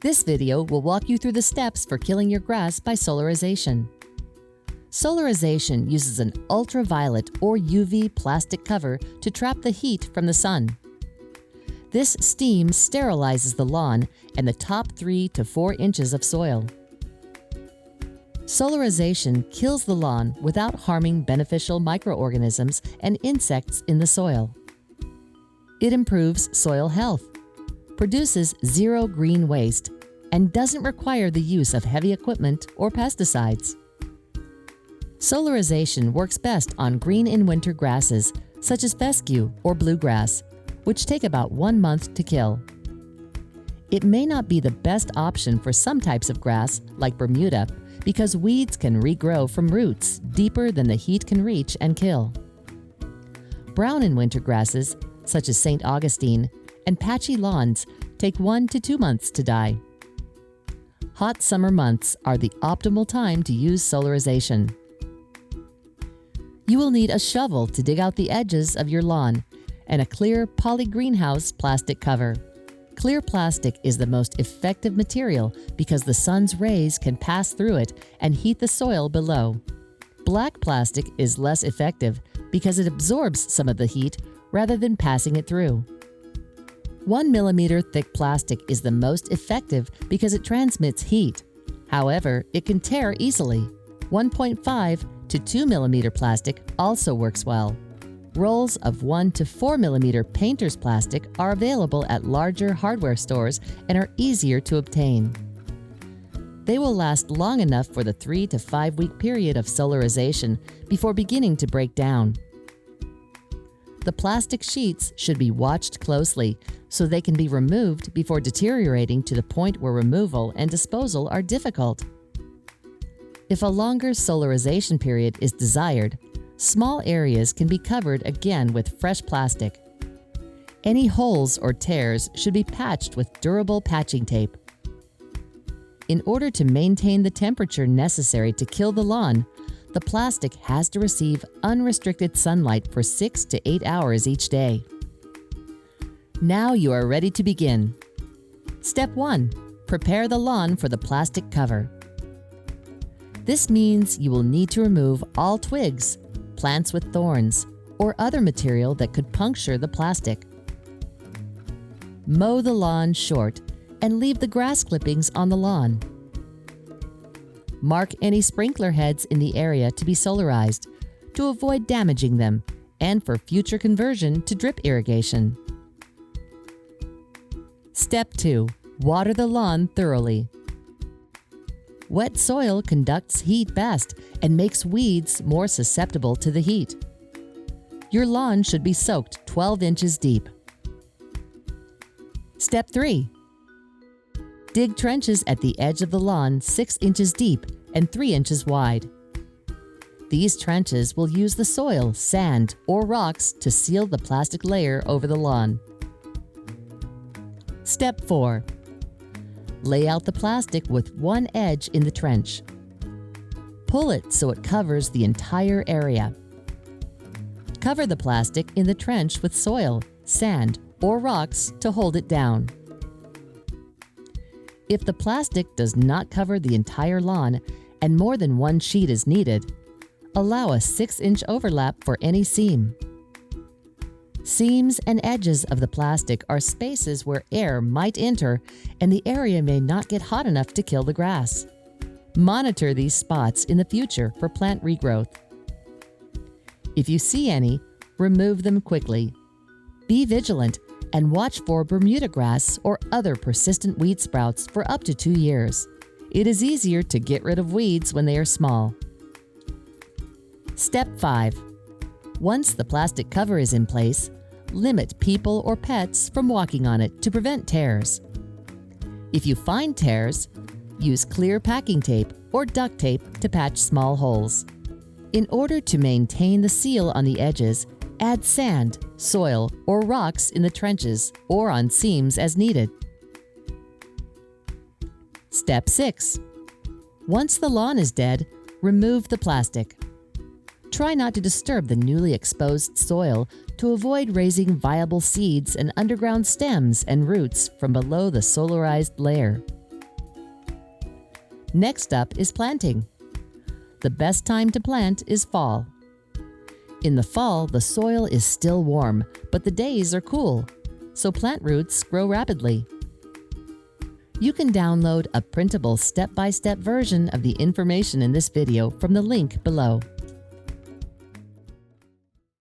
This video will walk you through the steps for killing your grass by solarization. Solarization uses an ultraviolet or UV plastic cover to trap the heat from the sun. This steam sterilizes the lawn and the top 3 to 4 inches of soil. Solarization kills the lawn without harming beneficial microorganisms and insects in the soil. It improves soil health, produces zero green waste, and doesn't require the use of heavy equipment or pesticides. Solarization works best on green in winter grasses such as fescue or bluegrass, which take about 1 month to kill. It may not be the best option for some types of grass, like Bermuda, because weeds can regrow from roots deeper than the heat can reach and kill. Brown in winter grasses, such as St. Augustine, and patchy lawns take 1 to 2 months to die. Hot summer months are the optimal time to use solarization. You will need a shovel to dig out the edges of your lawn and a clear poly greenhouse plastic cover. Clear plastic is the most effective material because the sun's rays can pass through it and heat the soil below. Black plastic is less effective because it absorbs some of the heat rather than passing it through. 1 millimeter thick plastic is the most effective because it transmits heat. However, it can tear easily. 1.5 to 2 millimeter plastic also works well. Rolls of 1 to 4 millimeter painter's plastic are available at larger hardware stores and are easier to obtain. They will last long enough for the 3 to 5 week period of solarization before beginning to break down. The plastic sheets should be watched closely so they can be removed before deteriorating to the point where removal and disposal are difficult. If a longer solarization period is desired, small areas can be covered again with fresh plastic. Any holes or tears should be patched with durable patching tape. In order to maintain the temperature necessary to kill the lawn, the plastic has to receive unrestricted sunlight for 6 to 8 hours each day. Now you are ready to begin. Step 1. Prepare the lawn for the plastic cover. This means you will need to remove all twigs, plants with thorns, or other material that could puncture the plastic. Mow the lawn short and leave the grass clippings on the lawn. Mark any sprinkler heads in the area to be solarized to avoid damaging them and for future conversion to drip irrigation. Step 2. Water the lawn thoroughly. Wet soil conducts heat best and makes weeds more susceptible to the heat. Your lawn should be soaked 12 inches deep. Step 3. Dig trenches at the edge of the lawn 6 inches deep and 3 inches wide. These trenches will use the soil, sand, or rocks to seal the plastic layer over the lawn. Step 4. Lay out the plastic with one edge in the trench. Pull it so it covers the entire area. Cover the plastic in the trench with soil, sand, or rocks to hold it down. If the plastic does not cover the entire lawn and more than one sheet is needed, allow a 6-inch overlap for any seam. Seams and edges of the plastic are spaces where air might enter and the area may not get hot enough to kill the grass. Monitor these spots in the future for plant regrowth. If you see any, remove them quickly. Be vigilant and watch for Bermuda grass or other persistent weed sprouts for up to 2 years. It is easier to get rid of weeds when they are small. Step 5. Once the plastic cover is in place, limit people or pets from walking on it to prevent tears. If you find tears, use clear packing tape or duct tape to patch small holes. In order to maintain the seal on the edges, add sand, soil, or rocks in the trenches or on seams as needed. Step 6. Once the lawn is dead, remove the plastic. Try not to disturb the newly exposed soil to avoid raising viable seeds and underground stems and roots from below the solarized layer. Next up is planting. The best time to plant is fall. In the fall, the soil is still warm, but the days are cool, so plant roots grow rapidly. You can download a printable step-by-step version of the information in this video from the link below.